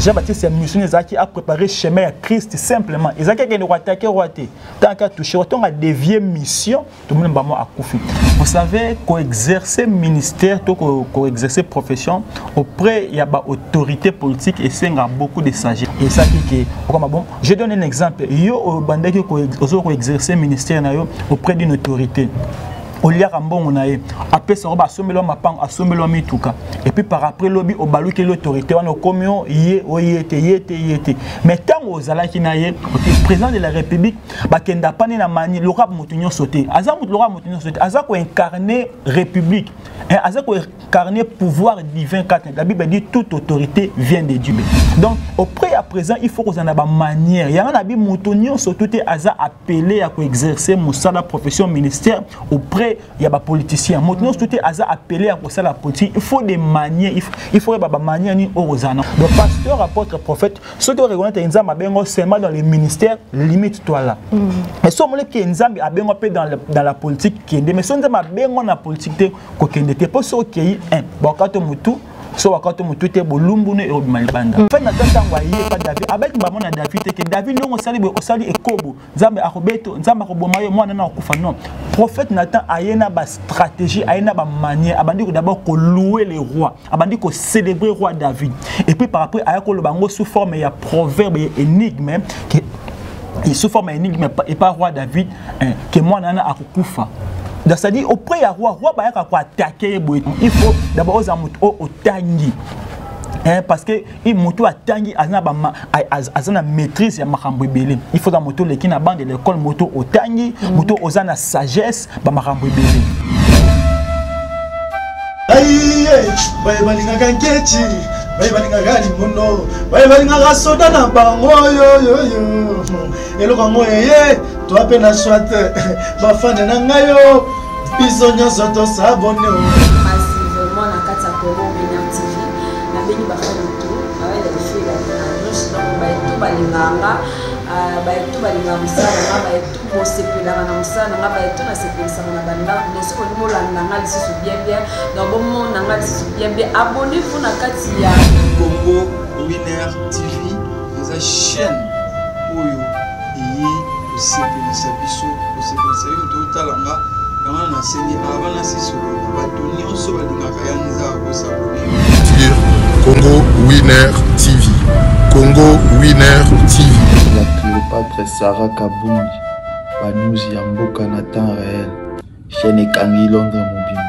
Jean-Baptiste mission ezaki a préparé chemin à Christ simplement. Ezaki qui nous attaquer roité. Tant qu'à toucher autant à dévier mission, tout le monde va à Koufi. Vous savez qu'exercer ministère, qu'exercer profession auprès il y a ba autorité politique et c'est beaucoup de sagesse. Et ça qui comme bon, je donne un exemple. Yo bandaki ko exercer ministère na yo auprès d'une autorité. Olia Rambon on a après ça on va assommer l'homme mapang assommer l'homme mituka et puis par après lobby au balu que l'autorité on a commun yete mais tant aux ala qui naie président de la République ba kenda pané na mani le rap mutunyo sauté azam le rap mutunyo sauté azako incarner république et azako incarner pouvoir divin car la Bible dit toute autorité vient de Dieu. Donc auprès à présent il faut qu'on en a ba manière il y a un abi mutunyo sauté aza appelé à exercer musala profession ministère auprès il y a des politiciens. Maintenant, tout est appelé à ça la politique. Il faut des manières. Il faut des manières ni orozana. Le pasteur, apôtre, prophète, ceux qui reconnaissent Nzambe a seulement dans les ministères, limite-toi là. Mais ceux qui Nzambe a bien dans la politique, mais ceux qui a bien dans la politique, qui n'était pas ceux qui un. Bon, quand on tout. So wakati mutuite bolumbu ne malibanda fait na tanga yé pas David avec maman na David que David non osali ekobo Nzambe akobeto Nzambe akoboma yo mwana na okufa non prophète Nathan ayena ba stratégie ayena ba manière abandi ko d'abord ko louer les rois abandi ko célébrer roi David et puis par après ayako lo bango sous forme ya proverbe ya énigme que sous forme énigme et pas roi David que mwana na akukufa. C'est-à-dire auprès du roi va attaquer. Il faut d'abord au tangi. Parce que il moto a tangi azana maîtrise ya makambo belé. Il faut dans moto les qui na bande de l'école moto au tangi, moto ozana sagesse ba makambo belé. Aïe, bye balinga kanketi, bye balinga gali mono, bye balinga rasoda na bango yo. Elo kango yeye, toi pe na swat ba fane na ngayo, bisonya zoto sabone. Massivement na kata Congo Winer TV, na beni ba fane tout, avec les filles là, juste donc ba tout balinganga. Tout balinga musala ba tout mosepela na musala ba tout na sepelisa na banda mais ce que nous l'anga lisu bien dans bon monde nanga lisu bien abonnez-vous na kati ya Congo Winer TV za chaîne oyo yi osepelisa biso osepelisa yo to talanga kama na sengi avana siso batoni oso balinga kayanza ko s'abonner sur Congo Winer TV. Congo Winer TV. La Cléopâtre Sarah Kabunji, Banouzi Yamboka na temps réel, chaîne Kangi Londres Mobimba,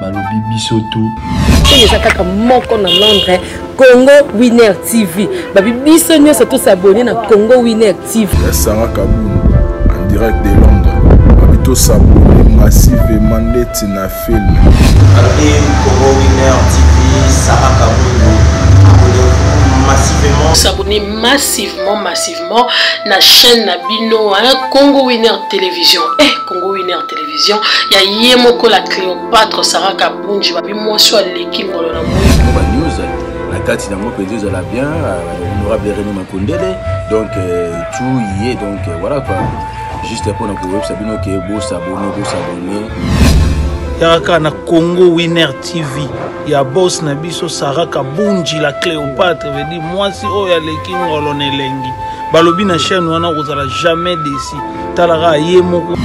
Balobi Bisoto. Et les akaka moko na Londres, Congo Winer TV. Babi Bisonyo c'est tout s'abonner na Congo Winer TV. Sarah Kabunji, en direct de Londres, Babito s'abonner massivement net na film. Congo Winer TV, Sarah Kabunji. S'abonner massivement na chaîne Nabino Congo Winer Télévision. Congo Winer Télévision, il y a Yemoko la Cléopâtre Sarah Kabunji, babi moi soit l'équipe dans le news. La carte d'amo peut dire la bien, honorable René Makondele. Donc tout y est donc voilà quoi. Juste pour notre web Sabino qui est beau s'abonner. Yaka na Congo Winer TV. Ya boss na biso Sarah Kabunji la Cléopâtre veut dire moi si o ya leki ngolone lengi balobi na chaîne wana kozala jamais déci talara yemoko.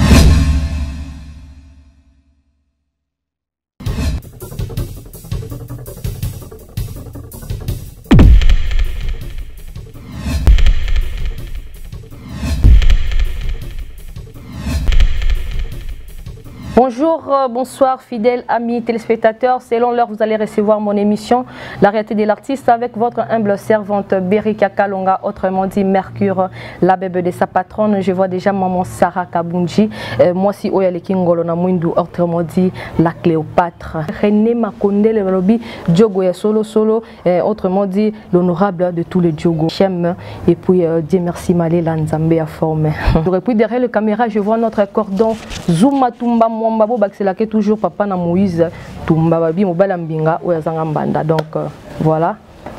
Bonjour, bonsoir fidèles amis téléspectateurs. Selon l'heure, vous allez recevoir mon émission La réalité de l'artiste avec votre humble servante Berika Kalonga, autrement dit Mercure, la bébé de sa patronne. Je vois déjà maman Sarah Kabunji, moi si Oyale Kingolo na Mwindu, autrement dit la Cléopâtre. René Makondele Lobi, Diogo solo, autrement dit l'honorable de tous les Diogo. J'aime et puis Dieu merci Malé Lanzambe à forme. Et puis derrière la caméra, je vois notre cordon Zuma Tumba. Mbabo bakselake toujours papa na Moïse Tumba babi mobala mbinga oyazanga mbanda donc voilà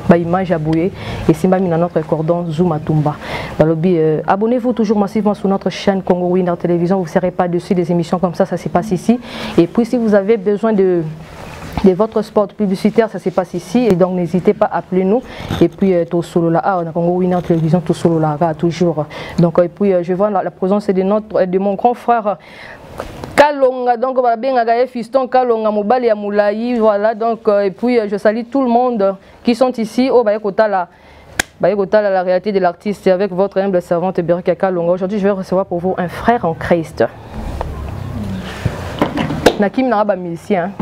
ba image aboué et simba mina notre cordon Zuma Tumba balobi abonnez-vous toujours massivement sur notre chaîne Congo Winer Télévision, vous ne serez pas dessus des émissions comme ça se passe ici et puis si vous avez besoin de de votre spot publicitaire, ça se passe ici. Et donc, n'hésitez pas à appeler nous. Et puis, tout solo là, on a Congo Winner Télévision, tout solo là, toujours. Donc, et puis, je vois la présence de mon grand frère Kalonga. Donc, voilà, bien, fiston Kalonga, Mobali, Moulaï, voilà. Donc, et puis, je salue tout le monde qui sont ici au Bayekota là. La réalité de l'artiste avec votre humble servante Berika Kalonga. Aujourd'hui, je vais recevoir pour vous un frère en Christ. Nakim Naraba musicien.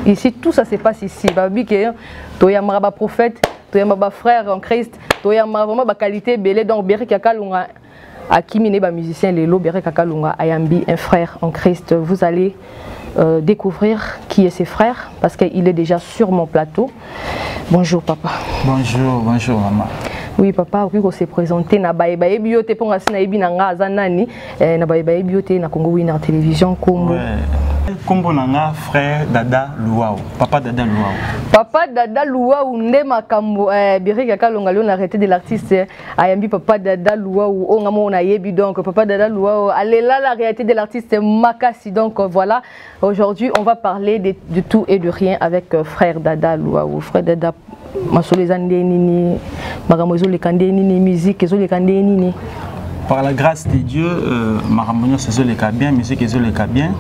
Ici, tout ça se passe ici. Babi que Toyamara prophète, Toyamara frère en Christ, Toyamara vraiment ba qualité belé. Donc Berika Kalonga, Akimi Neba musicien, Lelo Berika Kalonga, Ayambi, un frère en Christ. Vous allez découvrir qui est ses frères parce qu'il est déjà sur mon plateau. Bonjour papa. Bonjour maman. Oui papa, on s'est présenté na Baïbaï Bioté pour na Ibi Nanga Azanani, na Baïbaï Bioté na Congo Winner Télévision Congo. Kombo nanga frère Dada Luau, papa Dada Luau. Papa Dada Luau nde makambo Berika Kalonga on a arrêté de l'artiste ayambi papa Dada Luau on a mon ayebi donc papa Dada Luau allez là la réalité de l'artiste Makasi donc voilà aujourd'hui on va parler de tout et de rien avec frère Dada Luau. Frère Dada Masolezandeni Magamozo le Kandeni musique zo le Kandeni. Par la grâce de Dieu Maramonio se le ka bien musique zo le ka bien.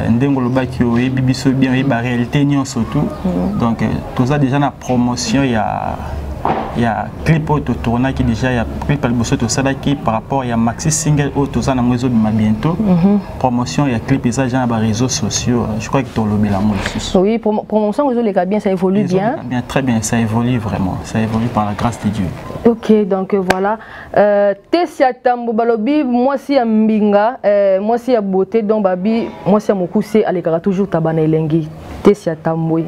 Ndengolo baki o bibiso bien et la réalité ni surtout donc tout ça déjà la promotion il y a clip auto tourna qui déjà il y a clip al bosso tout ça qui par rapport il y a maxi single auto ça na mwezo bima bientôt promotion il y a clip ça déjà dans les réseaux sociaux je crois que tout le bien oui promotion réseau les bien ça évolue bien très bien ça évolue vraiment ça évolue par la grâce de Dieu. Ok donc voilà Tessia Tambo balobi moi si ya mbinga moi si ya beauté donc babi moi si ya mokuse alekaka toujours tabana elengi Tessia Tambo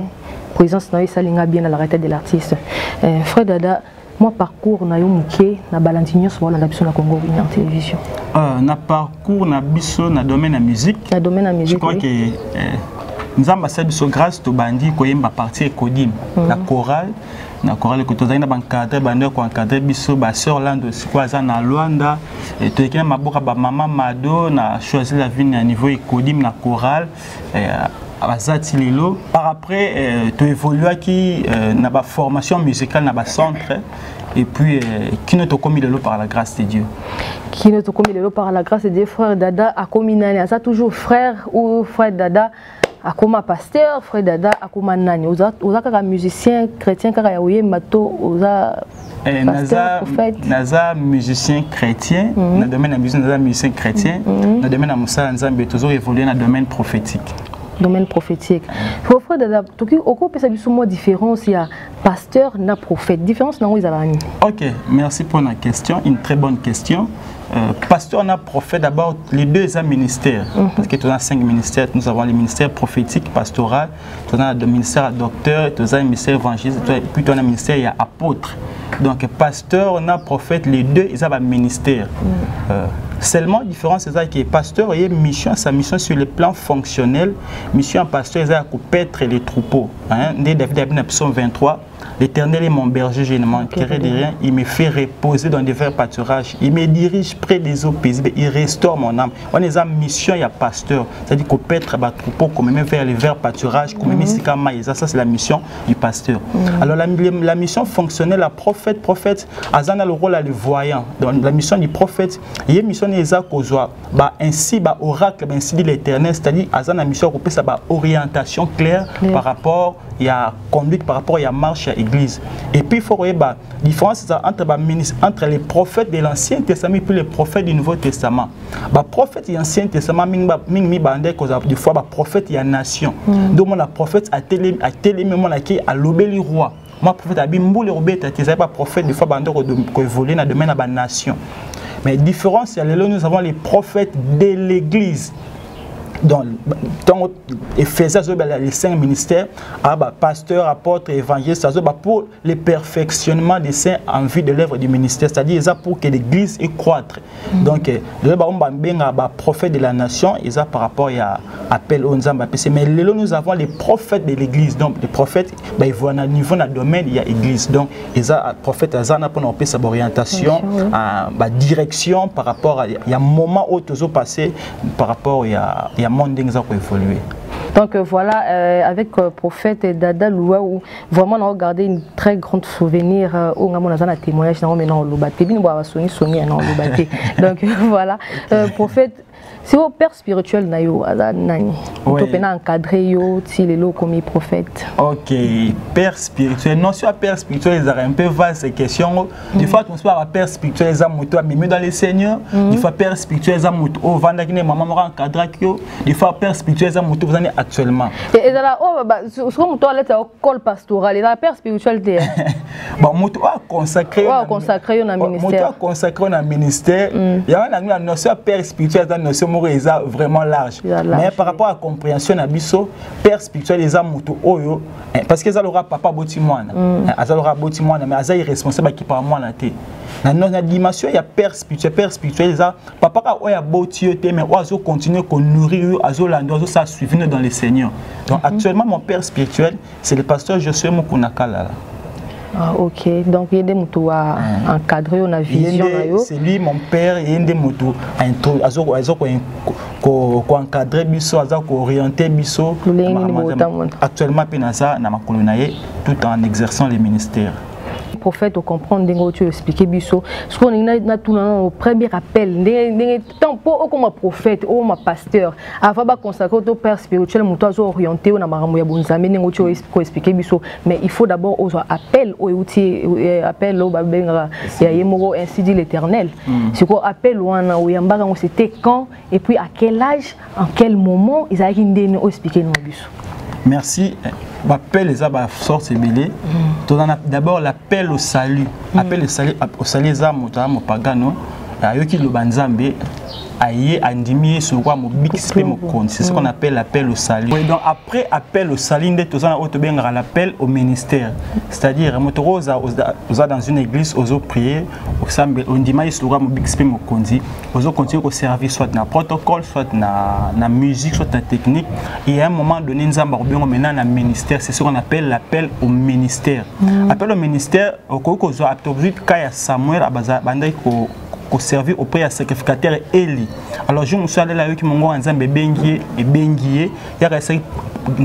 présence na salinga bien à la réalité de l'artiste. Frère Dada, moi parcours na yo muké na balantinyo so na biso na Congo Winner Télévision. Na parcours na biso na domaine de musique. Na domaine de musique. Je crois que nous avons passé biso grâce to bandi ko yemba partie Kodim na chorale que tozali na bancadre bande ko encadrer biso ba sœur Lando sikwa za na Luanda et to ekena maboka ba maman Mado na choisi la vie à niveau Kodim na chorale par après tu évolues qui na ba formation musicale na ba centre et puis qui ne te commis de l'eau par la grâce de Dieu qui ne te commis de l'eau par la grâce de Dieu. Frère Dada a commis nani ça toujours frère ou frère Dada a comme pasteur frère Dada a comme nani oza kaka musicien chrétien kaka yaoye mato oza pasteur prophète naza musicien chrétien na domaine de musique naza musicien chrétien na domaine de musala nzambe toujours évoluer na domaine prophétique. Domaine prophétique. Frère Dada, tu as une différence, il y a pasteur et prophète. Différence dans les alani. Ok, merci pour la question, une très bonne question. Pasteur et prophète, d'abord, les deux ont ministère. Parce que tu as 5 ministères. Nous avons le ministère prophétique, pastoral, tu as le ministère docteur, tu as le ministère évangéliste, puis tu as le ministère il y a apôtre. Donc, pasteur et prophète, les deux, ils ont un ministère. Seulement, la différence, c'est que pasteur et mission, sa mission sur le plan fonctionnel, mission pasteur, c'est à paître les troupeaux. Dès David 23, l'Éternel est mon berger, je ne manquerai de rien. Il me fait reposer dans des verts pâturages. Il me dirige près des eaux paisibles. Il restaure mon âme. On est en mission, il y a pasteur. C'est-à-dire qu'on paître les troupeaux, qu'on met vers les verts pâturages, qu'on met ça, c'est la mission du pasteur. Alors, la mission fonctionnelle, la prophète, Azana le rôle à le voyant. Dans la mission du prophète, il y a une mission ainsi, oracle, ainsi dit l'Éternel, c'est-à-dire Azana mission qui peut orientation claire par rapport à la conduite, par rapport à la marche à l'église. Et puis il faut voir la différence entre les prophètes de l'Ancien Testament et puis les prophètes du Nouveau Testament. Les prophètes de l'Ancien Testament, des fois, les prophètes de la nation. Donc le prophète a télé à l'obéli roi. Moi, prophète a bimboule robert, tu n'es pas prophète des fois qui évolue dans le domaine de la nation. Mais la différence, c'est que nous avons les prophètes de l'Église. Donc, les 5 ministères, pasteur, apôtre, évangéliste, pour le perfectionnement des saints en vue de l'œuvre du ministère, c'est-à-dire pour que l'Église croître. Donc, les prophètes de la nation, ils ont par rapport à l'appel aux Nzamba. Mais nous avons les prophètes de l'Église. Donc, les prophètes, ils vont à niveau de domaine, il y a l'Église. Donc, ils ont les prophètes pour sa orientation, direction par rapport à un moment où ils ont passé par rapport à monde qui a évolué. Donc voilà, avec Prophète Dada Loua, où vraiment on a regardé une très grande souvenir où on a un témoignage dans le Lobaté. Donc voilà, Prophète. C'est au père spirituel na yo nani. On peut encadrer yo si les lots comme prophète. OK, père spirituel. Non, sur père spirituel, ils ont un peu vaste ces questions. Des fois on se parle père spirituel, ils ont moto même dans les seigneurs. Des fois père spirituel, ils ont moto au vendre qui maman m'a encadré yo. Des fois père spirituel, ils ont moto vous en actuellement. Et là oh bah sur moto là c'est au col pastoral, et la père spirituel t'es. Bon moto a consacré au ministère. Moto consacré au ministère. Il y a une notion père spirituel, une notion vraiment large. Mais par rapport à la compréhension de Bisso, père spirituel, les âmes oyo, parce qu'ils aura papa botimoine, ils aura botimoine, mais ils sont responsables qui par moi na té. Dans notre dimension, il y a père spirituel, papa oya botio té, mais oiseau continue qu'on nourrir, oiseau l'andoiseau ça suivre dans les seigneurs. Donc actuellement mon père spirituel, c'est le pasteur Josué Mukunakala. Ah, ok, donc il y a des motos à encadrer, on a vision. C'est lui, mon père, il y a des motos à encadrer, à orienter. Actuellement, tout en exerçant les ministères. Prophète au comprendre dingo tu expliquer biso ce qu'on a tout au premier appel tant pour comme prophète ou ma pasteur avant ba consacrer au père spirituel muto azo orienté na marambo ya bonzambe dingo tu expliquer biso mais il faut d'abord aux appel au outil appel au babenga ya yemoko ainsi dit l'Éternel c'est quoi appel wana o yambaka c'était quand et puis à quel âge en quel moment ils a ndeni o expliquer nous biso. Merci. L'appel les abats sortent belé. D'abord l'appel au salut. Appel au salut les âmes au pagano. Ayoki le banzambe. Aïe andimi sur quoi mon big spé mon compte. C'est ce qu'on appelle l'appel au salut. Donc après appel au salut, tous en autre bien l'appel au ministère. C'est-à-dire motorosa dans une église oso prier au sambe on dit sur quoi mon big spé mon compte. Oso continuer au service soit na protocole soit na musique soit na technique. Et à un moment donné nous avons bien maintenant na ministère. C'est ce qu'on appelle l'appel au ministère. Appel au ministère au cours oso atobrit kaya Samuel abaza bandai ko servir auprès du sacrificateur Eli. Alors je me suis allé là qui mon grand ensemble bengié et bengié. Il y a essayé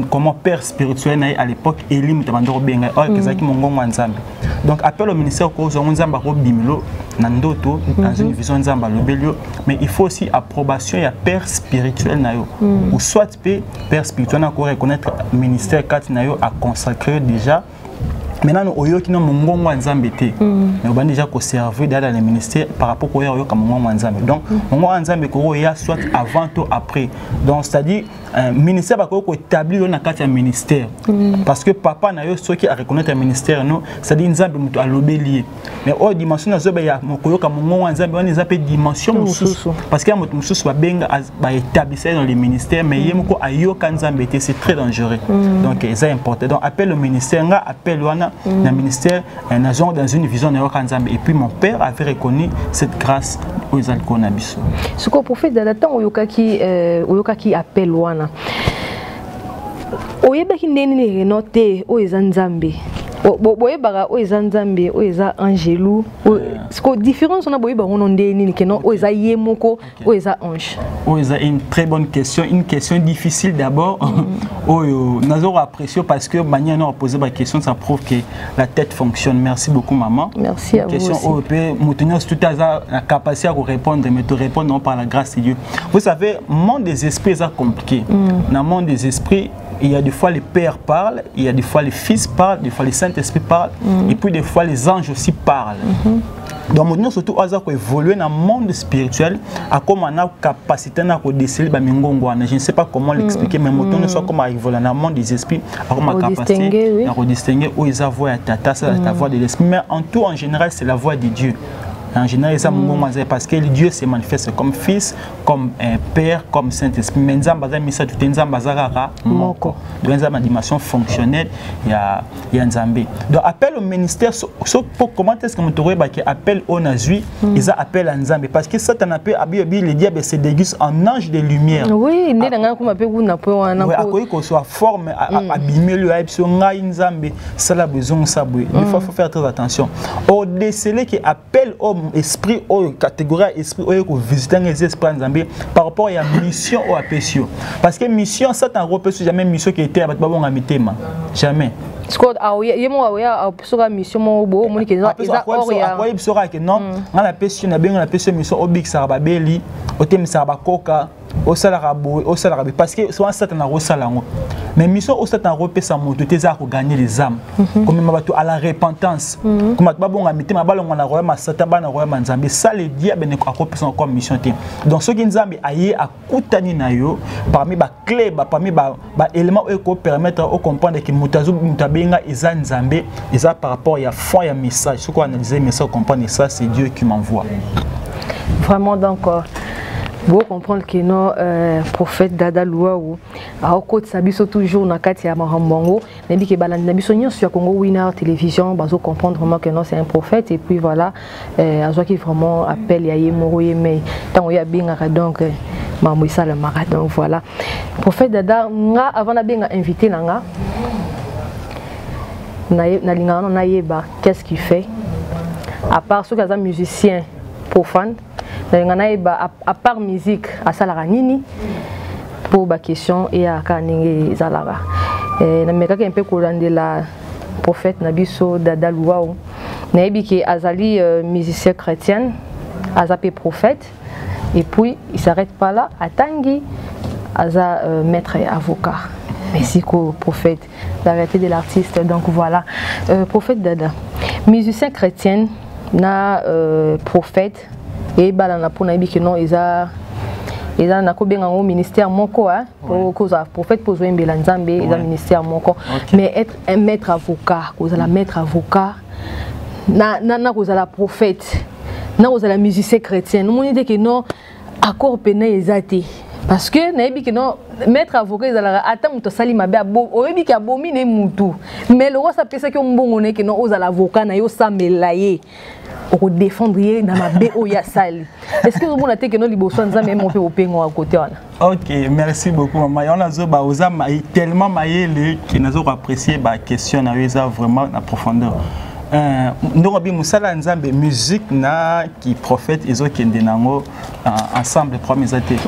comment père spirituel à l'époque Eli mutabando benga. Oh que ça qui mon grand ensemble. Donc appel au ministère ko zo nzamba ko bimilo nandoto dans une vision nzamba lobelio mais il faut aussi approbation ya père spirituel na yo. Ou soit père spirituel na ko reconnaître ministère kat na yo a consacré déjà. Maintenant, on a un nzambe té. Mais on a déjà conservé dans les ministères par rapport au un nzambe. Donc, on nzambe soit avant ou après. Donc, c'est-à-dire ministère va établir un ministère. Parce que papa n'a eu ceux qui a reconnaître un ministère, c'est-à-dire nzambe muto alobelier. Mais au dimension na zoba ya mokoyo ka mongo nzambe on les appelle dimension mususu. Parce que moto mususu ba benga ba établir dans les ministères mais yemoko ayoka nzambe té c'est très dangereux. Donc, c'est important. Donc, appel au ministère, appel wana dans le ministère, dans une vision de Nzambe. Et puis mon père avait reconnu cette grâce aux Alconabiso. Ce qu'on profite de l'attente, Oyokaki appelle Wana. Oyebaki ndeni noté aux Nzambe. Boyebaka oza nzambe oza angelou ce que différence on a boyeba on ndeni que non oza yemoko oza ange. Oza une très bonne question, une question difficile d'abord. Oyo nazo apprécié parce que manière on poser la question ça prouve que la tête fonctionne. Merci beaucoup maman. Merci à vous. Question au peut moutenir tout la capacité à répondre mais te répondre non par la grâce de Dieu. Vous savez, monde des esprits est compliqué. Dans le monde des esprits il y a des fois les pères parlent, il y a des fois les fils parlent, des fois les Saint-Esprit parlent, et puis des fois les anges aussi parlent. Donc nous surtout à évoluer dans le monde spirituel, à comment on a capacité à déceler je ne sais pas comment l'expliquer, mais nous soit comment évoluer dans le monde des esprits, à comment capacité à distinguer où ils voient la voix de l'esprit, mais en tout en général c'est la voix de Dieu. En général, ça parce que Dieu se manifeste comme fils, comme père, comme Saint-Esprit. Mais Nzamba ça tout Nzamba zara moko. Donc Nzamba dimension fonctionnelle, il y a Nzambe. Donc appel au ministère pour comment est-ce que vous que appel au nazui, ils appellent à Nzambe parce que Satan appelle le diable se déguste en ange de lumière. Oui, il est comme appel ou n'a pas un appel qu'on soit forme abîmer le hype sur Nzambe, ça la besoin ça. Il faut faire très attention. Au déceler qui appelle au esprit ou catégorie esprit ou visiter les esprits nzambe par rapport à la mission ou à pécio parce que mission ça t'en repose jamais mission qui était à babon à mitema jamais Scott yemo a pessoa mission mo bo moni ke za oria quoi il sera que non on la pécio na bien la pécio mission obik ça ba beli o tem ça ba koka au salarié parce que souvent ça t'en resalango mais mission au satan repé sa moto tes à gagner les âmes comme mabato à la repentance comme babon a mitema balongo na roya masata bana roya manzambe ça le diable ne akopé son comme mission te donc ce qui nzambe aye akutani na yo parmi ba clé parmi ba élément ko permettre au comprendre que mutazu mutabenga eza nzambe eza par rapport ya fond ya message ce qu'on analyser message comprendre ça c'est Dieu qui m'envoie vraiment donc vous comprendre que non prophète Dada Luau a côté sabiso toujours na kati ya mahambongo nebi ke balandi biso nyonso ya Congo Winner Télévision bazo comprendre vraiment que non c'est un prophète et puis voilà azo qui vraiment appelle ya yemoro yemei tant ya bingaka donc mamoisa le mara donc voilà prophète Dada nga avant na benga invité nanga na lingano na yeba qu'est-ce qu'il fait à part ceux qui sont musiciens profanes à part musique à Salaranini pour ma question et à Kaninge Zalara. Na meka un peu de la prophète Nabiso Dada Luau. Nabi qui azali musicien chrétien, azapé prophète et puis il s'arrête pas là à Tangi aza maître et avocat. Merci qu'au prophète, la vérité de l'artiste. Donc voilà, prophète Dada, musicien chrétien, na prophète. Et balana pour nabi que non ils a na ko benga au ministère moko hein pour cause prophète pour jouer mbela nzambe ils a ministère moko mais être un maître avocat cause la maître avocat na cause la prophète na cause la musicien chrétien nous on dit que non accord pénal exacté parce que nabi que non maître avocat ils a ata muto sali mabe abo oyebi ki abomine mutu mais le roi ça penser que mbongo ne que non aux avocat na yo samelaye pour défendre dans ma béoya sali. Est-ce que vous avez que nous liboso nzambe mon peu au pengo à côté là? OK, merci beaucoup maman. On a zo ba oza tellement maïle qui nous a apprécié ba question na eza vraiment en profondeur. Nous bi musala nzambe musique na qui prophète ezo kende nango ensemble premiers athées.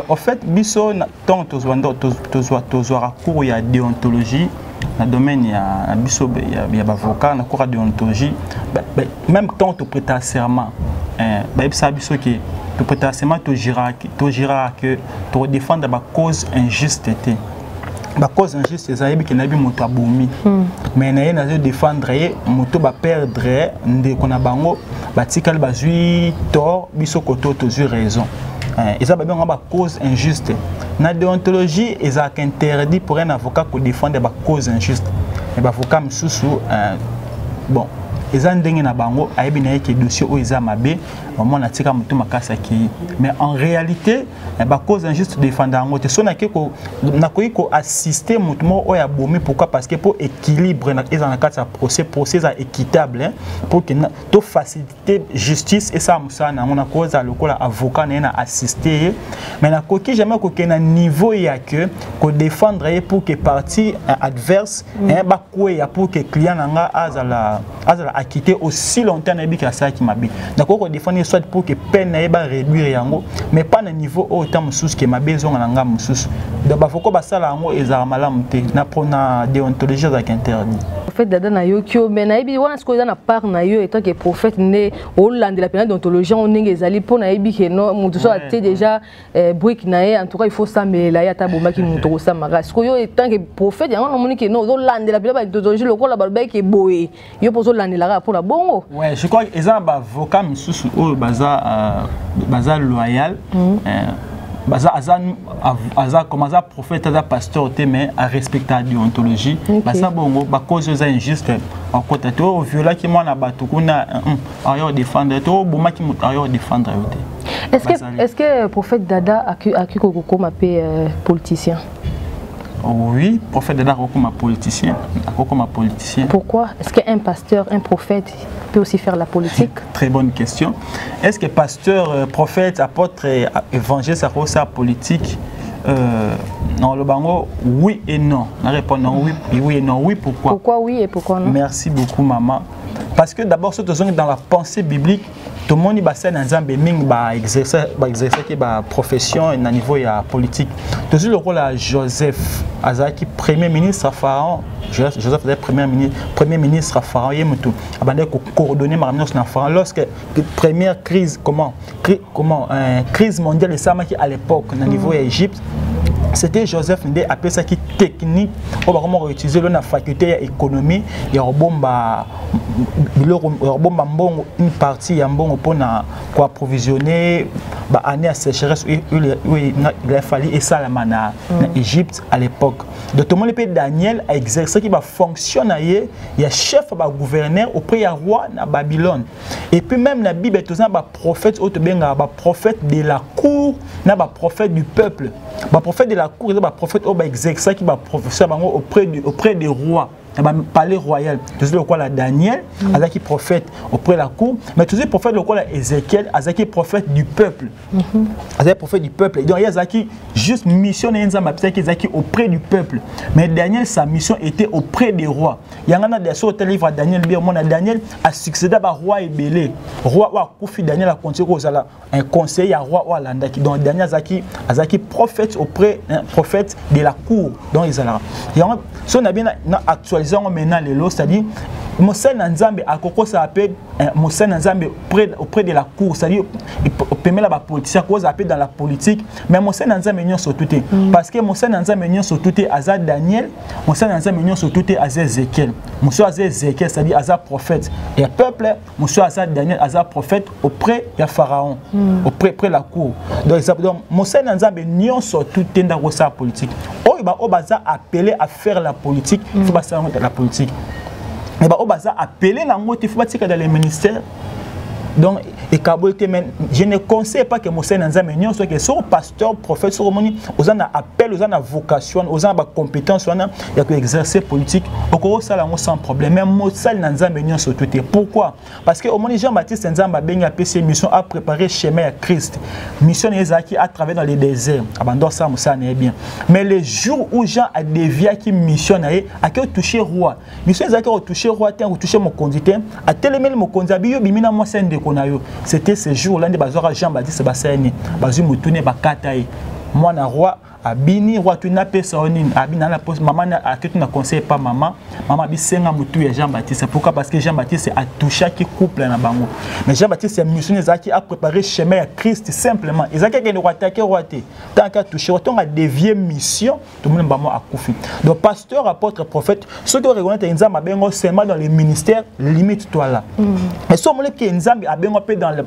En fait biso tant tozwa cours ya déontologie dans le domaine il y a avocat dans cours de déontologie même quand tu prêtes serment ça biso que tu prêtes serment tu giras que tu défendre la cause injuste la cause injuste c'est que nabi moto abomi mais na na défendre moto ba perdre ndeko na bango batikal bazui tort biso koto tozui raison et ça bien une cause injuste. La déontologie est interdit pour un avocat de défendre la cause injuste. Et l'avocat bon, ils ont des bango, ils ont dossier où ils ont mabé, moment na tika mutu makasa ki. Mais en réalité, la cause injuste défendre en côté. So na ko assister mutu mo o ya bomi pourquoi parce que pour équilibre ils en cas procès équitable pour que to faciliter justice et ça musa na on a cause à lokola avocat na assister mais na ko ki jamais ko na niveau ya que ko défendre pour que partie adverse ba ko ya pour que client nga azala acquitter aussi longtemps na bi ka ça qui mabi. Na ko défendre soit pour que peine na réduire yango mais pas na niveau autant mususu que ma besoin na nga mususu donc ba foko ba sala yango ezara malamu te na prona déontologie za interdit prophète Dada na yo kyo mais na ebi wana sko na part na yo étant que prophète né au land de la pénale déontologie on nge ezali pour na ebi que non mutu so até déjà brick na en tout cas il faut samela ya taboma ki mutu ko samara sko yo étant que prophète yango on monique non au land de la pénale déontologie le ko la ba ke boye yo pozo land la pour la bongo ouais je crois que ezan ba avocat mususu baza loyal baza comme ça prophète aza pasteur mais à respecter la déontologie baza bongo ba cause za injuste en côté to viola qui moi na bato kuna ayo défendre to boma qui ayo défendre est-ce que prophète Dada a koko mapé politicien? Oui, prophète Dada comme politicien. Pourquoi? Est-ce qu'un pasteur, un prophète peut aussi faire la politique? Très bonne question. Est-ce que pasteur, prophète, apôtre, évangéliste, ça fait la politique? Non, le bango, oui et non. La réponse non, oui et non. Oui, pourquoi? Pourquoi oui et pourquoi non? Merci beaucoup, maman. parce que d'abord ce dans la pensée biblique tout le monde est dans Nzambe ming ba exercer qui ba profession na niveau ya politique. Toujours le rôle de Joseph Azaki premier ministre à Pharaon. Joseph était premier ministre à Pharaon yemutu. Abandé ko coordonner marminos na Pharaon lorsque première crise crise mondiale et à l'époque na niveau ya Égypte. C'était Joseph Ndé appelé ça qui technique on va comment utiliser la faculté d'économie et robomba une partie ya mbongo pour quoi approvisionner ba année à sécheresse où il a fallu et ça la mana en Égypte à l'époque. De tout le monde Daniel a exercé qui va fonctionner il y a chef ba gouverneur auprès ya roi na Babylone et puis même la Bible tout ça ba prophète autre benga ba prophète de la cour na ba prophète du peuple ba prophète de la cour et ba prophète au ba exercer qui va professeur auprès des rois palais royal. Toujours le quoi la Daniel, Azaki prophète auprès de la cour, mais toujours le prophète le quoi la Ézéchiel, Azaki prophète du peuple. Azaki prophète du peuple. Et donc Azaki juste mission Azaki auprès du peuple. Mais Daniel sa mission était auprès des rois. Il y a un des autres livres Daniel bien mon Daniel a succédé à roi Ebélé. Roi wa Koufi Daniel a continué un conseiller à roi wa Landaki. Donc Daniel Azaki prophète auprès prophète de la cour. Donc ils allaient. Et on a bien actualisé maintenant les lots, c'est-à-dire Moussa Nzambe a koko ça appelle Moussa Nzambe auprès de la cour, c'est-à-dire il permet la politique, cause appelle dans la politique, mais Moussa Nzambe n'y sur tout parce que Moussa Nzambe n'y sur tout Azad Daniel, Moussa Nzambe n'y sur tout Azad Ézéchiel, Moussa Azad Ézéchiel, c'est-à-dire Azad prophète et le peuple, Moussa Azad Daniel, Azad prophète auprès de Pharaon, auprès de la cour. Donc Moussa Nzambe n'y sur tout dans sa politique. Au bazar appelé à faire la politique, il faut pas savoir de la politique. Mais au bazar appelé la moitié, il faut pas dans les ministères. Donc, je ne conseille pas que Moussa Nzambe n'y soit que sur pasteur, prophète, sur le aux en appel, aux en vocation, aux en compétence, il y a que exercer politique. Au cours ça sans problème. Mais Moussa Nzambe n'y soit tout. Pourquoi? Parce que au moment Jean-Baptiste Nzambe a bien appelé mission à préparer le chemin à Christ. Mission Ezaki à travers dans les déserts. Abandonne ça, Moussa n'est bien. Mais les jours où Jean a dévié qui mission a touché roi. Mission Ezaki a touché roi, a touché mon conducteur, a tellement mon conducteur, bimina moi c'est c'était ce jour-là, Jean-Baptiste Bassani, Bazu Moutoune Bakataï. Moi, na roi, Abini, roi, tu n'as pas sonné, Abina la poste, maman a que tu n'as conseillé pas maman, maman bisenga Moutou et Jean-Baptiste. Pourquoi? Parce que Jean-Baptiste a touché qui couple na bango. Mais Jean-Baptiste est missionnaire qui a préparé le chemin à Christ simplement. Ils ont quelqu'un de roi attaqué roi. Tant qu'à toucher, autant a dévié mission, tout le monde va à Koufi. Donc pasteur, apôtre, prophète, ceux qui ont reconnaître Nzambe bengo seulement dans les ministères, limite toi là. Mais ceux qui Nzambe a bengo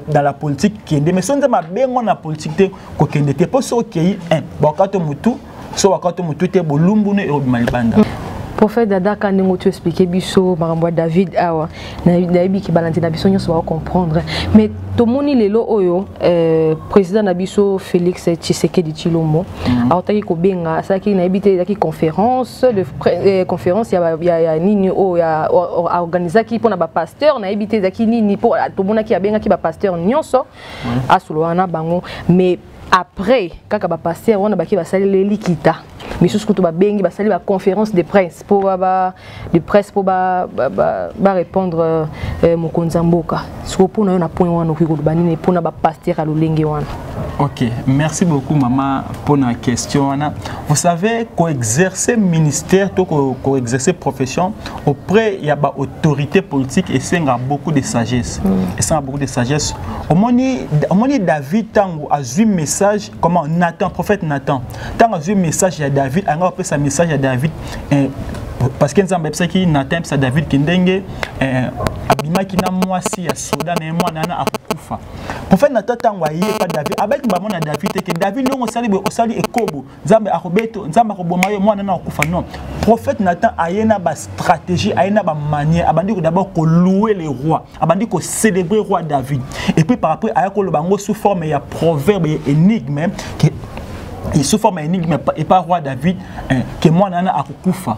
dans la politique qui est mais ceux Nzambe bengo na politique ko kende te pour ceux qui Bakato Moutou, so Bakato Moutou te bolumbune et obimalibanda. Prophète Dada quand nous tu expliquer biso marambo David awa na yebi ki balandi na biso nyonso ba comprendre mais tomoni lelo oyo président na biso Félix Tshisekedi Tshilombo aotaki ko benga saki na yebi te zaki conférence de conférence ya nini o ya organiser ki pona ba pasteur na yebi te zaki nini pour tomona ki ya benga ki ba pasteur nyonso asulwana bango mais après kaka ba pasteur wana baki basali likita mais surtout to ba bengi basali ba conférence de presse pour répondre mokonzi mboka siko pona na point wana ko banini pona ba pasteur a lolenge wana. Ok, merci beaucoup maman pour la question. Vous savez qu'exercer ministère, qu'exercer profession auprès il y a une autorité politique et c'est beaucoup de sagesse. Et ça a beaucoup de sagesse. Au moment David tango a vu message comment Nathan prophète Nathan tango a vu message à David a appelé sa message à David parce que Nzambe qui Nathan sa David kindenge abima kina mwasi ya soda na moi nana akufa. Prophète Nathan tango aye pas David avec ba mona David que David non osali ekobo Nzambe akobeto Nzambe akoboma yo moi nana akufa non. Prophète Nathan ayena ba stratégie ayena ba manière abandi ko d'abord ko louer les rois abandi ko célébrer roi David et puis par après ayako le bango sous forme ya proverbe et énigme qui sous forme énigme et pas roi David que moi nana akufa.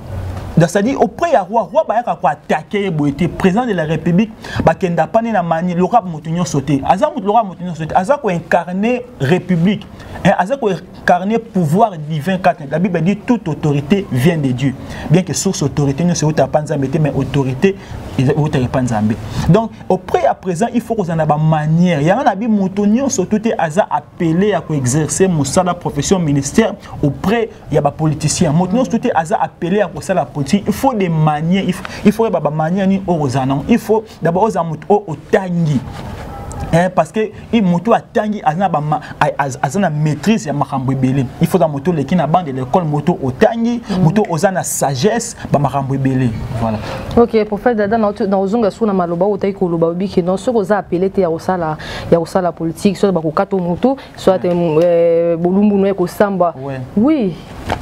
c'est-à-dire auprès du roi bayaka ko attaquer boité président de la République bakenda pané na mani le roi mutunyo sauté aza le roi mutunyo sauté aza ko incarner république aza ko incarner pouvoir divin car la Bible dit toute autorité vient de Dieu bien que source autorité ne se uta panzambe mais autorité uta panzambe donc auprès à présent il faut que ça na ba manière ya na bi mutunyo sauté aza appelé à ko exercer musala profession ministère auprès ya ba politicien mutunyo sauté aza appelé à ko ça la politique il faut des manières il faut ba manière ni ozanan il faut d'abord aux amout au tangi parce que il moto atangi azana maîtrise ya makambo ebele il faut da moto leki na bande de l'école moto otangi moto ozana sagesse ba makambo ebele voilà. OK prophète Dada na ozonga suna maloba otai ko loba biki non soko za appeler te ya osala politique soit ba ko kato moto soit bolumbu no ko samba oui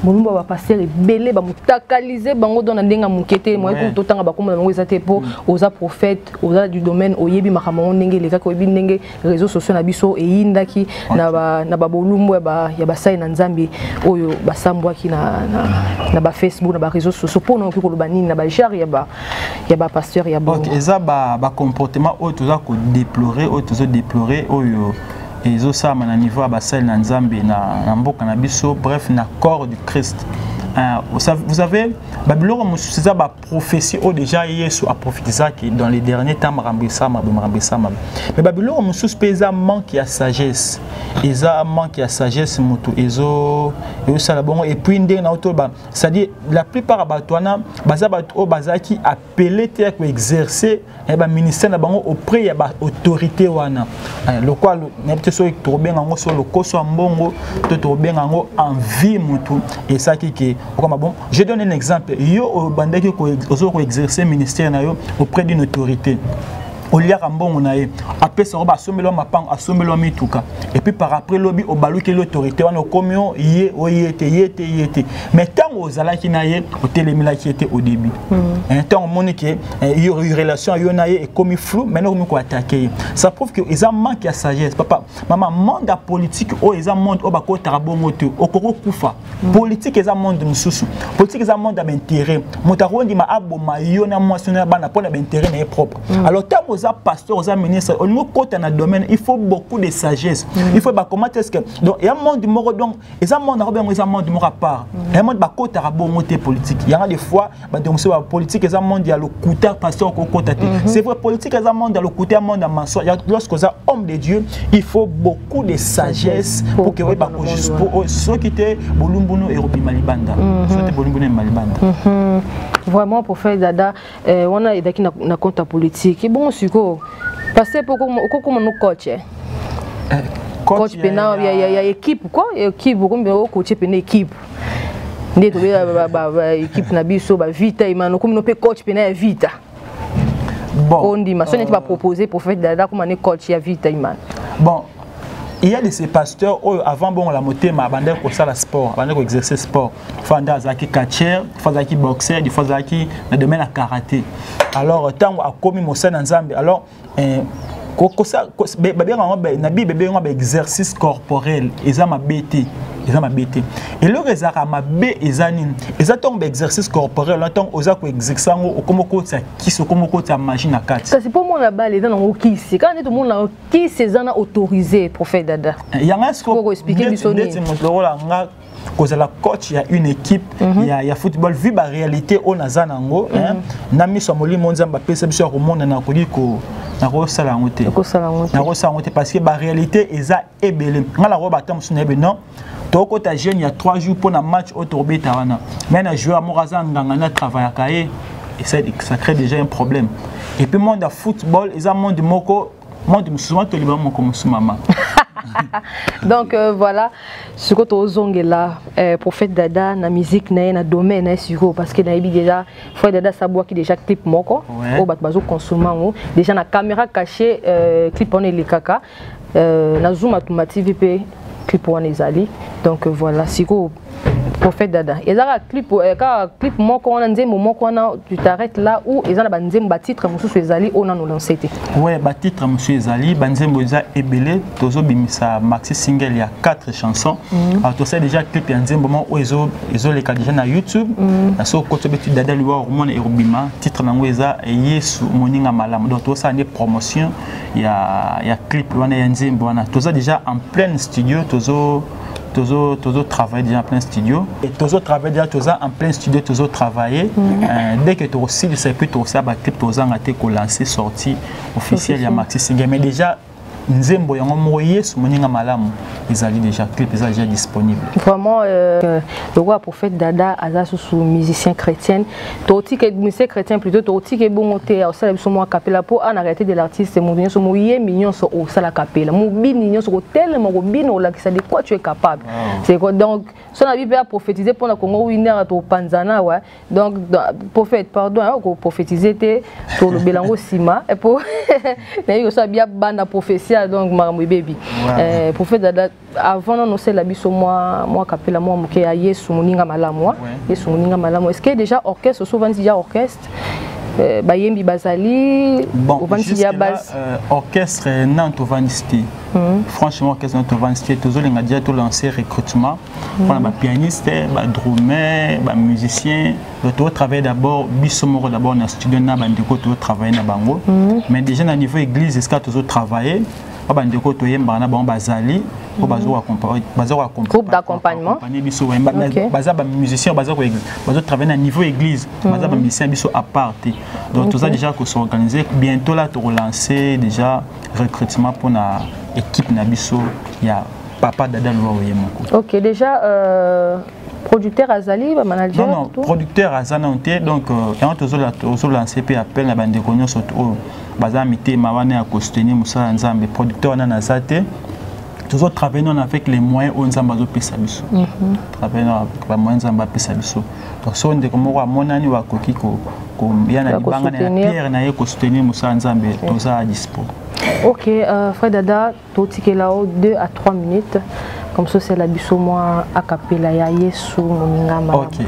bolumbu ba passer ebele ba mutakaliser bango dona ndenga mukete moi ko totanga ba komona bango ezate po oza prophète oza du domaine oyebi makambo ndenge leka ko ebi réseaux sociaux na biso e yindaki na ba bolumbu ya ba sai na nzambi oyo basambwaki na ba Facebook na ba réseaux sociaux pona ko loba nini na ba genre ya ba pasteur ya bon eza ba comportement oyo toza ko déplorer oyo ezo sama na niveau ba sai na nzambi na mboka na biso bref na corps du Christ. Vous savez, Babylone c'est ça prophétie déjà Yesu a prophétisé que dans les derniers temps mais Babylone sous pesa manque à sagesse eza manque à sagesse mutu ezo ça bon et puis ndé na otoba c'est-à-dire la plupart batwana baza bato bazaki appelé te ko exercer ba ministère na bango auprès ya ba autorité wana le quoi n'était so to benga ngo so le koso mbongo to benga ngo en vie mutu et ça qui bon, je donne un exemple. Yo bandeki ko exercer ministère na yo auprès d'une autorité. Olia Rambon nae après ça ba somelo mapang asomelo mituka et puis par après lobby au baluki l'autorité wana komio yete mais tant aux ala ki nae au télémila qui était au début un temps monique il y a eu relation yo nae et comme flou maintenant on ko attaquer ça prouve que ils ont manque à sagesse papa maman monde à politique o ils ont monde o ba ko tarabongo te o ko kufa politique ils ont monde mususu politique ils ont monde d'intérêt motarondi ma aboma yo na moissonner bana pour l'intérêt n'est propre alors tant pasteur, aux ministres, au niveau côté dans le domaine, il faut beaucoup de sagesse. Il faut comment est-ce que donc il y a un monde du mort donc ils ont monde arabe ils ont monde du mort à part. Il y a un monde ba côté arabe côté politique. Il y a des fois donc c'est politique ils ont monde il y a le côté pasteur côté. C'est vrai politique ils ont monde dans le côté monde mensonge. Lorsque ça homme de Dieu, il faut beaucoup de sagesse pour que ba juste pour ceux qui étaient bolumbuno et robi malibanda. C'était bolumbuno et malibanda. Vraiment prophète Dada on a daki na compte politique. Bon parce que pourquoi nous coach coach pena il y a équipe quoi équipe comme coach pena équipe ndeto ba équipe na biso ba vita imano comme no pe coach pena vita bon on dit ma sonne tu va proposer prophète Dada comme on coach ya vita imano bon il y a de ces pasteurs avant bon la moté ma bande ko sala sport bande ko exercer sport fanda zaki catcher fanda ki boxer des fois zaki na domaine à karaté alors tant a commis mo sana nzambe alors ko ça bébé na bébé on exercice corporel ezama bêté et le rezaka mabe ezani ezaton ba exercice corporel longtemps oza ko exercer ngo komoko tsa kiso komoko tsa machine à quatre ça c'est pas moi la balle dans ngo kisi quand tout le monde là qui c'est en autorisé prophète Dada yanga ce ko expliquer bisoni cause la coach il y a une équipe il y a football vu la réalité on a zanango na miso molimo nzamba pesa biso ko monde na ko diko na ko sala ngote parce que la réalité eza ebele ngala ko batam sunebe non toko ta jeune il y a 3 jours pour un match au torbeta wana mais na joueur moraza nganga na travail kaé et ça crée déjà un problème et puis monde de football ils a monde moko monde musulman to liba moko musulman. Donc voilà ce que tu as là prophète Dada na musique na domaine sur parce que na déjà frère Dada sabwa qui déjà clip moko au bat bazo consommer déjà na caméra cachée clip on les kaka na zoom automatique clip on ezali donc voilà siko Prophète Dada. Et ça clip moi quand on a dit moment quand tu t'arrêtes là où ils ont un titre monsieur Ezali on a nous lancé. Ouais, titre monsieur Ezali, banzembo eza ebele tozo bimisa maxi single il y a 4 chansons. Alors tu sais déjà clip ya nzembo mo ezo les cas déjà na YouTube. Na so ko tobetu Dada liwa hormone erobima titre nango eza Yesu moninga malamu. Donc tout ça des promotion il y a clip wana ya nzembo wana. Toza déjà en plein studio tozo travailler déjà en plein studio et tozo travailler déjà en plein studio tozo travailler dès que tu aussi le circuit tu aussi ba clip toza ngate ko lancer sortie officielle ya maxi single mais déjà nzembo yango moye moninga malamu ezali déjà clip est déjà disponible vraiment le roi prophète Dada aza sous musicien chrétien toti que musicien chrétien plutôt toti que bon côté au sala biso mo capella pour en arrêter de l'artiste mon so moye mignon so au sala capella mo bi mignon so tellement ko bino la que ça de quoi tu es capable c'est quoi donc son avis peut prophétiser pour la Congo winner à to Panzana ouais donc prophète pardon ko prophétiser te to le belango sima et pour mais yo ça bien banda prophétie donc maramou baby prophète Dada avant non c'est la biso moi capella moi moke ya Yesu moninga malamu Yesu moninga malamu est-ce que déjà orchestre souvent déjà orchestre bayembi bazali bon orchestre Nantes Vanisté franchement orchestre Nantes Vanisté tozolinga déjà to lancer recrutement pour ba pianiste ba drummer ba musicien to travailler d'abord biso moko d'abord na studio na bandeko to travailler na bango mais déjà na niveau église est-ce que tozo travailler ba bandeko to yemba na bango bazali ko bazo accompagner groupe d'accompagnement biso baza ba musicien baza ko église bazo travailler na niveau église baza ba musicien biso à part donc tout ça déjà que s'organiser bientôt là to relancer déjà recrutement pour na équipe na biso ya papa Dada Lwa Oyemoko. OK déjà producteur Azali manager non producteur Azanante donc quand tozo lancer pe appel na bande konyo surtout baza mité mawana ya costumer musala nzambe producteur na nazate toujours travailler avec les moyens où nzamba zo pesa biso travailler avec les moyens nzamba pesa biso donc so ndeko moko monani wa koki ko biana libanga na pierre na ye costumer musala nzambe toza à dispo. OK frère Dada totike là 2 à 3 minutes comme ça c'est la biso moi a capella ya Yesu moninga malamu. OK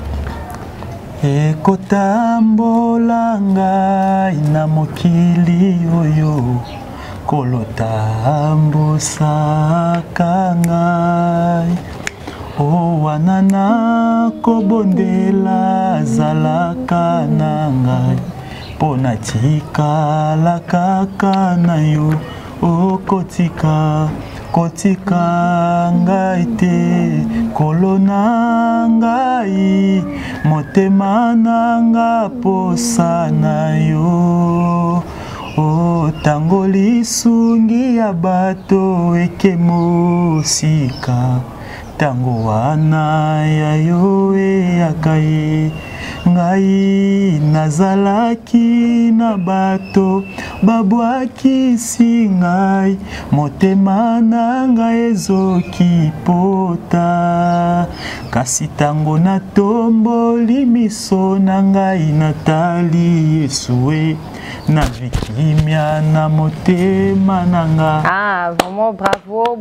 ekotambola ngai na mokili oyo kolotambosaka ngai o wana nakobondela zalaka na ngai mpo natikala kaka na yo okotika kotika ngai te kolona ngai motema nanga posa na yo o tango lisungi ya bato ekemosika tango wana ya yo eyaka ye ngai nazalaki na bato babwakisi ngai motema na ngai ezoki pota kasi tango natomboli miso na ngai natali Yesu na vikimia na motema na ngai. Ah vraiment bravo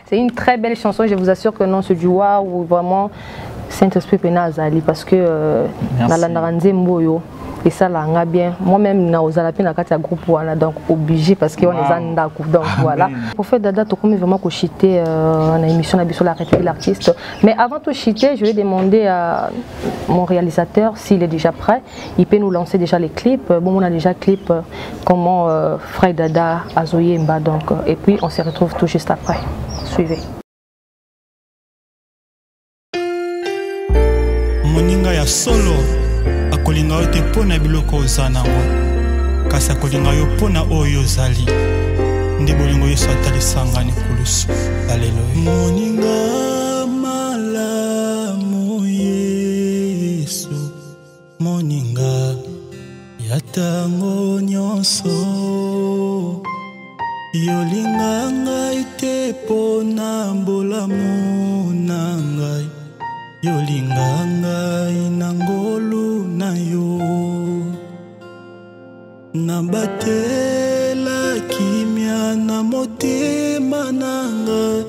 c'est une très belle chanson, je vous assure que non ce duo ou vraiment Saint-Esprit pena azali parce que na landaranze mboyo et ça là bien moi-même na ozala pe na kati ya groupe wana donc obligé parce que on est en ndako donc voilà prophète Dada to comme vraiment ko chiter na émission na biso la réalité de l'artiste mais avant de chiter je vais demander à mon réalisateur s'il est déjà prêt il peut nous lancer déjà les clips bon on a déjà clip comment frère Dada azoyemba donc et puis on se retrouve tout juste après suivez. Moninga ya solo akolinga yo te pona biloko ozanango kasi akolinga yo pona oyo ozali nde bolingo Yesu atalisangani kulusu haleluya. Moninga malamu Yesu moninga ya tango nyonso yolinga ngai te pona mbolamu na ngai yolinga ngai na ngolu na yo nabatela kimia na motema na ngai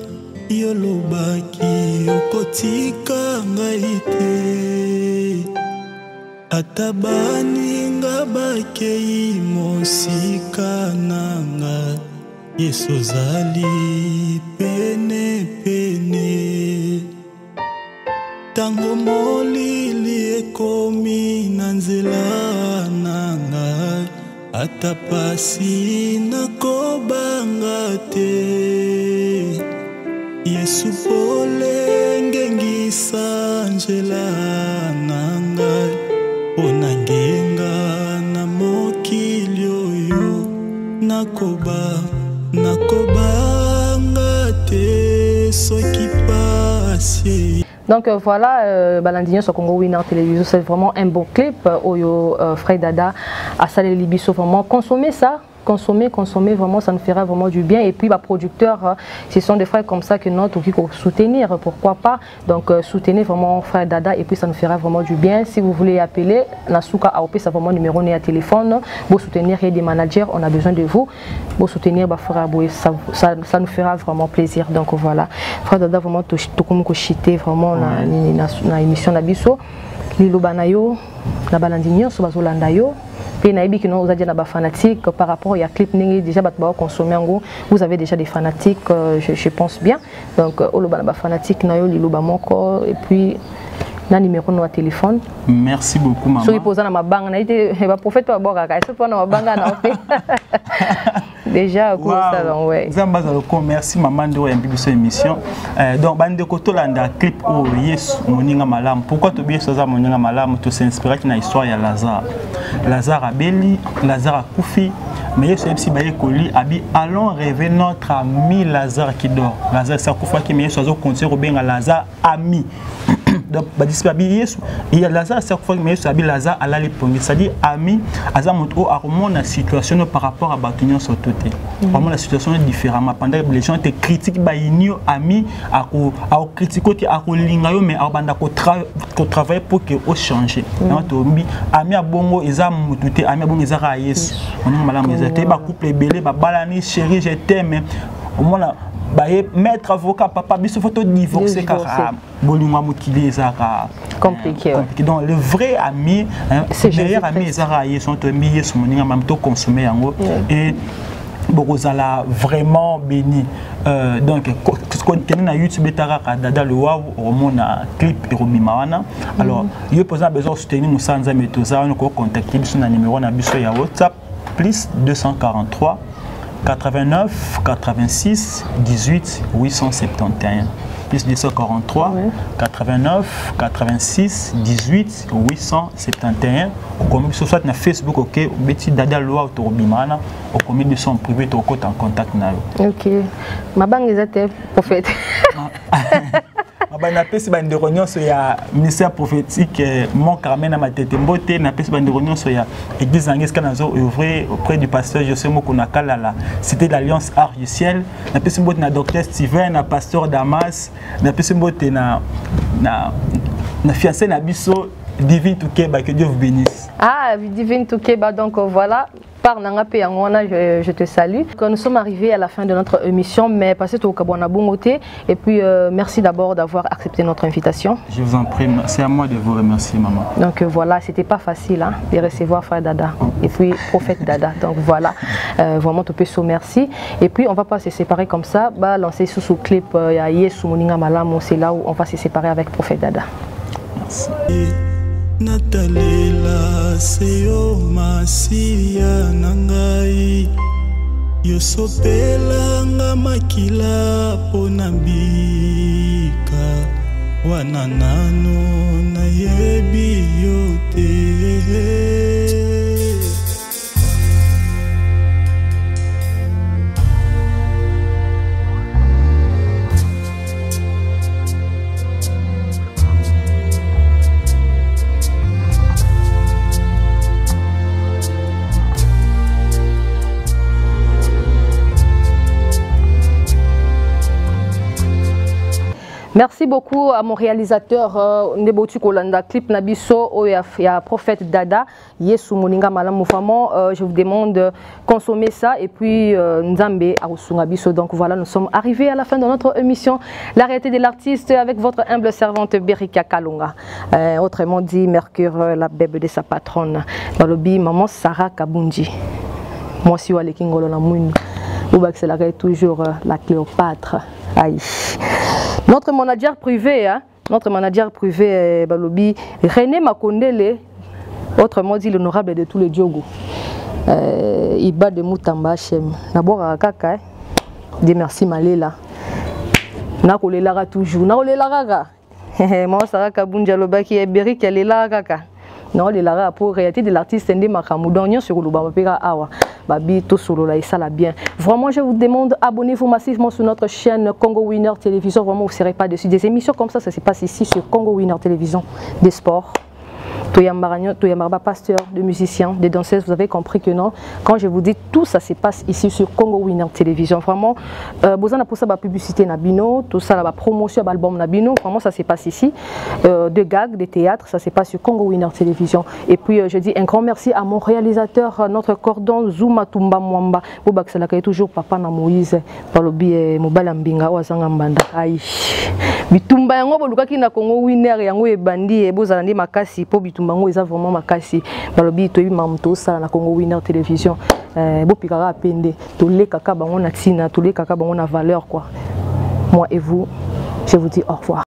yolobaki yokotika ngai te ata baninga bakei mosika nanga Yesu ozali pene pene tango molili ekomi na nzela nanga ata pasi nakobanga te Yesu pole ngengisa nzela nanga pona ngenga na mokili oyo nakobanga te soki pasi. Donc voilà, Balandinho sur Congo Winner Télévision, c'est vraiment un bon clip. Oyo Frère Dada à Salé Libiso, vraiment consommer ça. Consommer, vraiment, ça nous fera vraiment du bien. Et puis, les producteurs, ce sont des frères comme ça que notre qui soutenir, pourquoi pas. Donc, soutenez vraiment Frère Dada et puis ça nous fera vraiment du bien. Si vous voulez appeler, Nasuka AOP, c'est vraiment numéro à téléphone. Pour soutenir des managers, on a besoin de vous. Pour soutenir Frère Aboué, ça nous fera vraiment plaisir. Donc, voilà. Frère Dada, vraiment, tout comme chité, vraiment, dans l'émission Nabiso. Lilo Banayo, la Balandinho, Sobazolandayo. Puis naïbi qui nous a dit na fanatique par rapport à clip déjà consommer vous avez déjà des fanatiques je pense bien donc oloba fanatique nayo liloba moko et puis na numéro de téléphone. Merci beaucoup maman. So poser na mabanga na été ba prophète ba boka ça pour na mabanga na fait. Déjà au salon ouais. Zamba zaloko merci maman de imbibiso émission. Donc bande ko tolanda clip o Yesu moninga malamu. Pourquoi to bien ça moninga malamu to s'inspirer na histoire ya Lazare. Lazare abeli, Lazare a koufi. Mais Yesu MC baye koli abi allons rêver notre ami Lazare qui dort. Lazare sa koufa qui mais Yesu azo continuer benga Lazare ami. Donc badisi abi Yesu il y a Lazare sa koufa mais Yesu abi Lazare ala les pongi c'est-à-dire ami azamoto a remonte la situation par rapport à Batunyon Sototé. Vraiment la situation est différente pendant que les gens te critiquent ba inyo ami a critiquer a lingayo mais a banda ko travailler pour que au changer. Donc ami a bongo eza mututé ami a bongo eza ka Yesu. On est malamu eza te ba couple belé ba balani chérie je t'aime au moins ba maître avocat papa biso photo divorcer car bolingwa mukili eza ka compliqué. Donc le vrai ami c'est meilleur ami eza ka Yesu on te mbi Yesu moninga même to consommer yango et Bokozala vraiment béni. Donc, quand on a YouTube, Dada le Waouh, on a clip et Robimawana. Alors, il y a besoin de soutenir nous sans amis tout ça. On a contacté sur le numéro de WhatsApp plus 243 89 86 18 871. Plus 243 89 86 18 871. Comme ce soit na Facebook, ok, Betty Dada Loa Torobimana, au comité de son privé, tu es en contact. Ok. Ma banque est prophète. Na pesi ba de réunion sur ya ministère prophétique mon Carmen à ma tête mboté na pesi ba de réunion sur ya église anglaise kanazo œuvrer auprès du pasteur José Mokunakala la cité de l'Alliance Arc du Ciel na pesi mboté na docteur Steven na pasteur Damas na pesi mboté na fiancé na biso Divine Toukeba, que Dieu vous bénisse. Ah, Divine Toukeba, donc voilà. Par Nangape Yangwana, je te salue. Nous sommes arrivés à la fin de notre émission, mais passez au Kabouana Bongoté. Et puis, merci d'abord d'avoir accepté notre invitation. Je vous en prie, c'est à moi de vous remercier, maman. Donc voilà, c'était pas facile hein, de recevoir Frère Dada et puis Prophète Dada. Donc voilà, vraiment, tu peux se merci. Et puis, on va pas se séparer comme ça. Bah, lancer sous clip, il y a Yesu Moninga Malamo, c'est là où on va se séparer avec Prophète Dada. Merci. Natalela seyo masia nangai yosopela nga makila pona mbika wana nano na yebi yote. Merci beaucoup à mon réalisateur Nebotu Kolanda clip Nabiso il y a Prophète Dada Yesu Moninga Malam vraiment je vous demande de consommer ça et puis Nzambe Arusunga Biso. Donc voilà, nous sommes arrivés à la fin de notre émission La réalité de l'artiste avec votre humble servante Berika Kalonga, autrement dit Mercure, la bébé de sa patronne Balobi maman Sarah Kabunji. Moi si wale kingolo na mwinu c'est toujours la Cléopâtre. Aïe. Notre manager privé, Balobi, René Makondele, autrement dit l'honorable de tous les Diogo. Iba de Moutamba Hachem. D'abord à Kaka, dis merci Malela. Nakolelara toujours, Nakolelara. Moi, Sarah Kabunja Lobaki et Berry qui est là, Kaka. Non, les lara pour réalité de l'artiste Ndé Makamoudon sur le Bamapega Awa. Babi to solo là et ça la bien. Vraiment je vous demande abonnez-vous massivement sur notre chaîne Congo Winner Télévision. Vraiment vous ne serez pas dessus. Des émissions comme ça se passe ici sur Congo Winner Télévision. Des sports. Toyamarba pasteur, de musiciens, des danseuses, vous avez compris que non. Quand je vous dis tout ça se passe ici sur Congo Winner Télévision. Vraiment, besoin pour ça la publicité Nabino, tout ça la promotion de l'album Nabino, vraiment ça se passe ici. De gags, de théâtre, ça se passe sur Congo Winner Télévision. Et puis je dis un grand merci à mon réalisateur, notre cordon Zuma Tumba Mwamba. Bobak Salaka est toujours papa na Moïse, par le biais Mobala Mbinga Wazanga Mbanda. Aïe. Bitumba yango bolukaki na Congo Winner yango e bandi e bozalandi makasi po bitumba ngo eza vraiment makasi balobi to imamto sala na Congo Winner Télévision bo pikara apende to le kaka bango na tina to le kaka bango na valeur quoi. Moi et vous je vous dis au revoir.